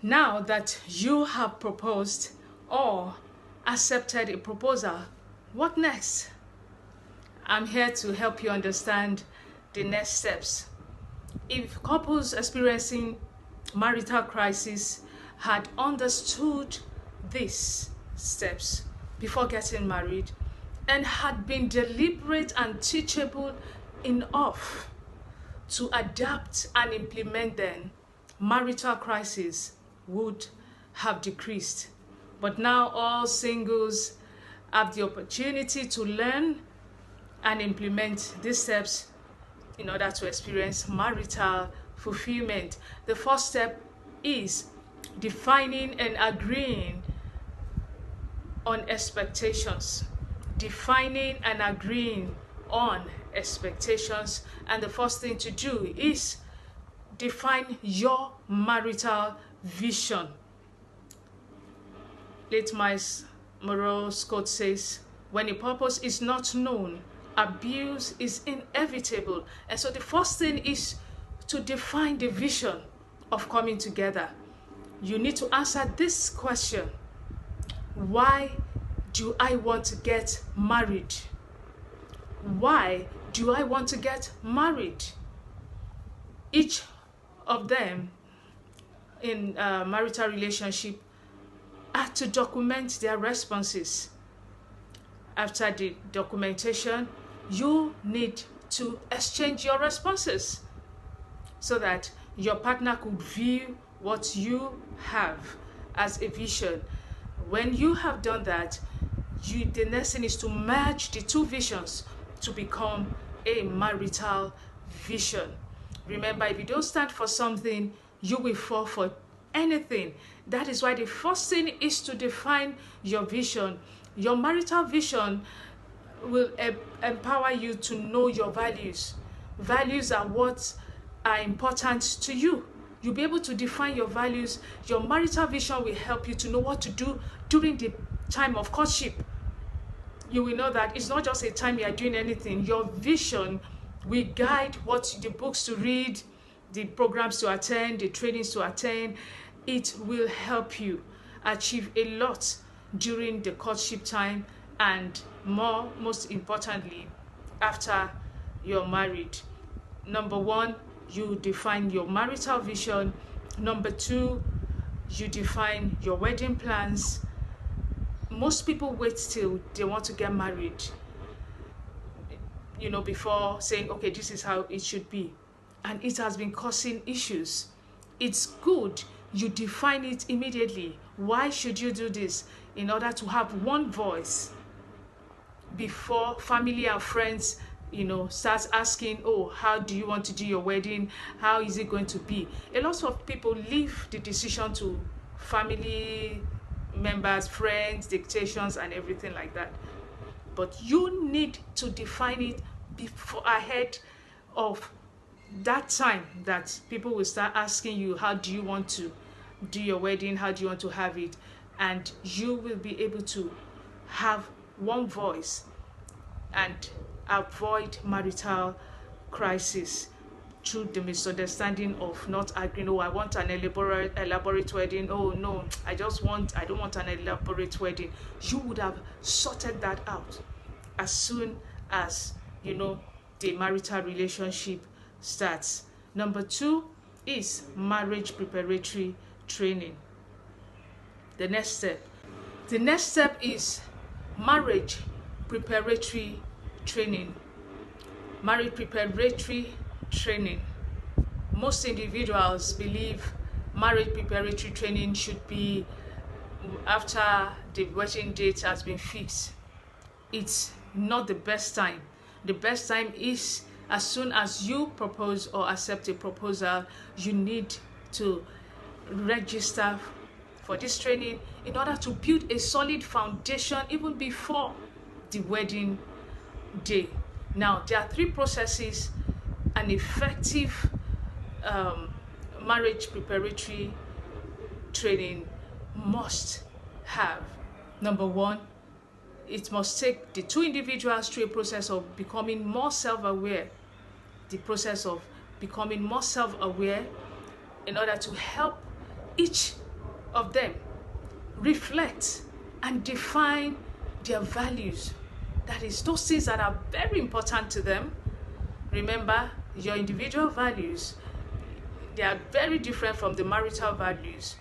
Now that you have proposed or accepted a proposal, what next? I'm here to help you understand the next steps. If couples experiencing marital crisis had understood these steps before getting married and had been deliberate and teachable enough to adapt and implement them, marital crisis would have decreased. But now all singles have the opportunity to learn and implement these steps in order to experience marital fulfillment. The first step is defining and agreeing on expectations. Defining and agreeing on expectations. And the first thing to do is define your marital vision. Late Miles Morrow's quote says, when a purpose is not known, abuse is inevitable. And so the first thing is to define the vision of coming together. You need to answer this question: why do I want to get married? Why do I want to get married? Each of them in a marital relationship are to document their responses. After the documentation, you need to exchange your responses so that your partner could view what you have as a vision. When you have done that, the next thing is to merge the two visions to become a marital vision. Remember, if you don't stand for something, you will fall for anything. That is why the first thing is to define your vision. Your marital vision will empower you to know your values. Values are what are important to you. You'll be able to define your values. Your marital vision will help you to know what to do during the time of courtship. You will know that it's not just a time you are doing anything. Your vision will guide what the books to read, the programs to attend, the trainings to attend. It will help you achieve a lot during the courtship time, and most importantly, after you're married. Number one, you define your marital vision. Number two, you define your wedding plans. Most people wait till they want to get married, before saying, okay, this is how it should be. And it has been causing issues. It's good you define it immediately. Why should you do this? In order to have one voice before family and friends starts asking, oh, how do you want to do your wedding? How is it going to be? A lot of people leave the decision to family members, friends, dictations, and everything like that. But you need to define it before, ahead of that time that people will start asking you, how do you want to do your wedding? How do you want to have it? And you will be able to have one voice and avoid marital crisis through the misunderstanding of not agreeing. Oh, I want an elaborate wedding. Oh no, I don't want an elaborate wedding. You would have sorted that out as soon as the marital relationship starts. Number two is marriage preparatory training. The next step is marriage preparatory training. Marriage preparatory training. Most individuals believe marriage preparatory training should be after the wedding date has been fixed. It's not the best time. The best time is as soon as you propose or accept a proposal. You need to register for this training in order to build a solid foundation even before the wedding day. Now, there are three processes an effective marriage preparatory training must have. Number one, it must take the two individuals through a process of becoming more self-aware. The process of becoming more self-aware in order to help each of them reflect and define their values. That is, those things that are very important to them. Remember, your individual values, they are very different from the marital values.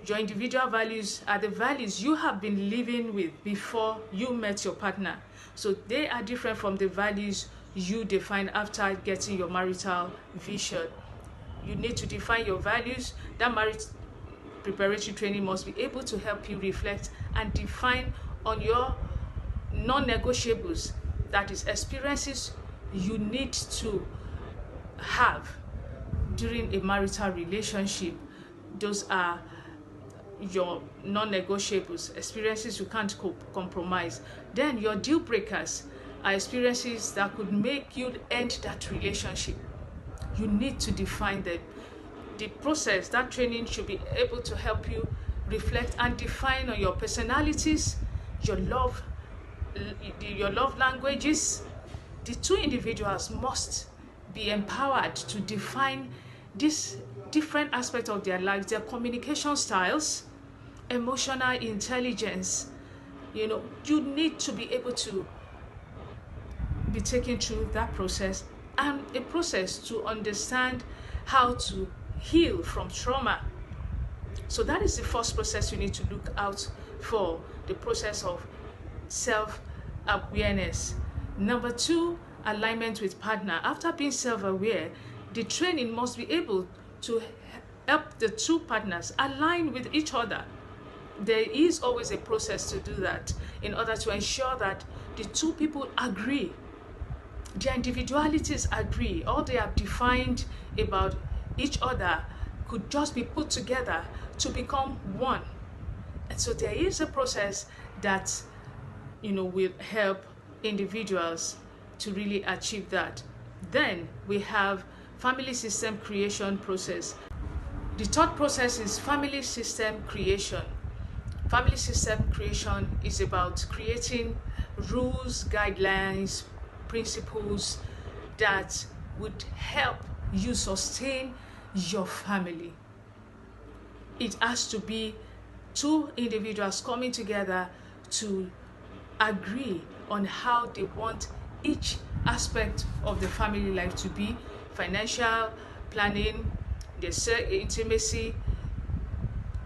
Your individual values are the values you have been living with before you met your partner. So they are different from the values you define after getting your marital vision. You need to define your values. That marriage preparatory training must be able to help you reflect and define on your non-negotiables, that is, experiences you need to have during a marital relationship. Those are your non-negotiables, experiences you can't compromise. Then your deal breakers are experiences that could make you end that relationship. You need to define them. The process, that training should be able to help you reflect and define on your personalities, your love languages. The two individuals must be empowered to define these different aspects of their lives, their communication styles, emotional intelligence. You need to be able to be taken through that process, and a process to understand how to heal from trauma. So that is the first process you need to look out for, the process of self-awareness. Number 2, alignment with partner. After being self-aware, the training must be able to help the two partners align with each other. There is always a process to do that in order to ensure that the two people agree. Their individualities agree. All they have defined about each other could just be put together to become one. And so there is a process that will help individuals to really achieve that. Then we have family system creation process. The third process is family system creation. Family system creation is about creating rules, guidelines, principles that would help you sustain your family. It has to be two individuals coming together to agree on how they want each aspect of the family life to be: financial planning, the intimacy,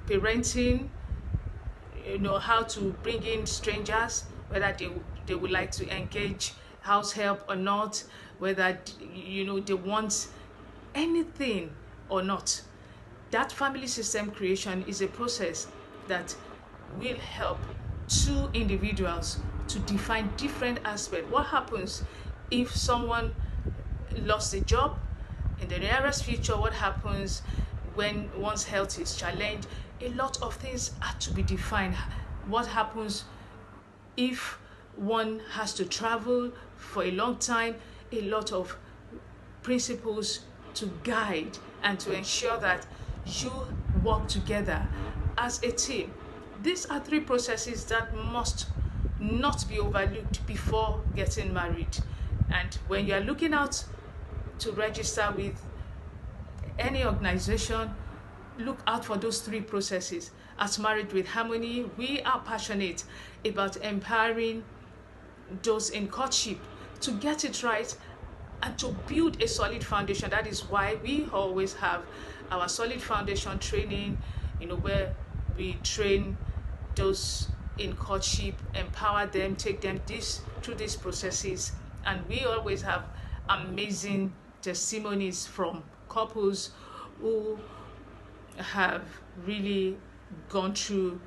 parenting, how to bring in strangers, whether they would like to engage house help or not, whether they want anything or not. That family system creation is a process that will help two individuals to define different aspects. What happens if someone lost a job? In the nearest future, what happens when one's health is challenged? A lot of things are to be defined. What happens if one has to travel for a long time? A lot of principles to guide and to ensure that you work together as a team. These are 3 processes that must not be overlooked before getting married. And when you are looking out to register with any organization, look out for those 3 processes. As Married with Harmony, we are passionate about empowering those in courtship to get it right and to build a solid foundation. That is why we always have our solid foundation training, where we train those in courtship, empower them, take them through these processes. And we always have amazing testimonies from couples who have really gone through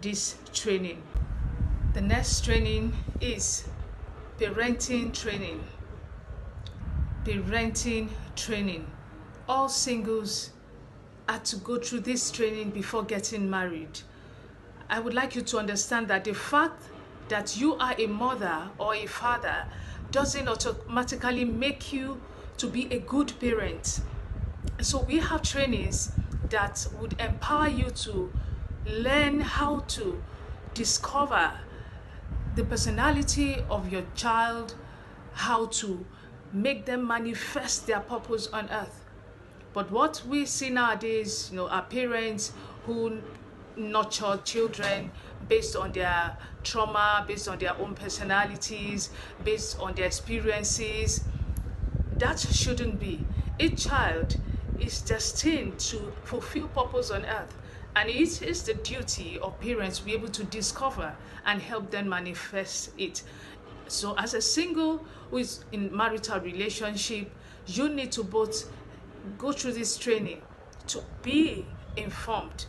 this training. The next training is parenting training. Parenting training. All singles are to go through this training before getting married. I would like you to understand that the fact that you are a mother or a father doesn't automatically make you to be a good parent. So we have trainings that would empower you to learn how to discover the personality of your child, how to make them manifest their purpose on earth. But what we see nowadays, are parents who nurture children based on their trauma, based on their own personalities, based on their experiences. That shouldn't be. Each child is destined to fulfill purpose on earth, and it is the duty of parents to be able to discover and help them manifest it. So as a single who is in marital relationship, you need to both go through this training to be informed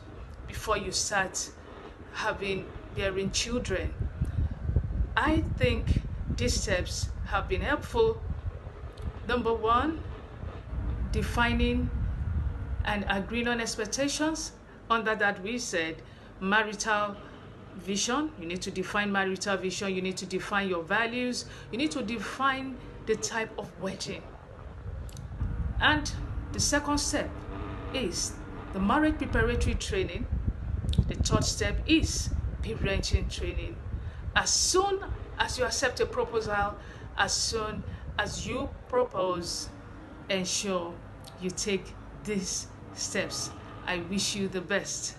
before you start bearing children. I think these steps have been helpful. Number one, defining and agreeing on expectations. Under that, we said marital vision. You need to define marital vision. You need to define your values. You need to define the type of wedding. And the second step is the marriage preparatory training. The third step is parenting training. As soon as you accept a proposal, as soon as you propose, ensure you take these steps. I wish you the best.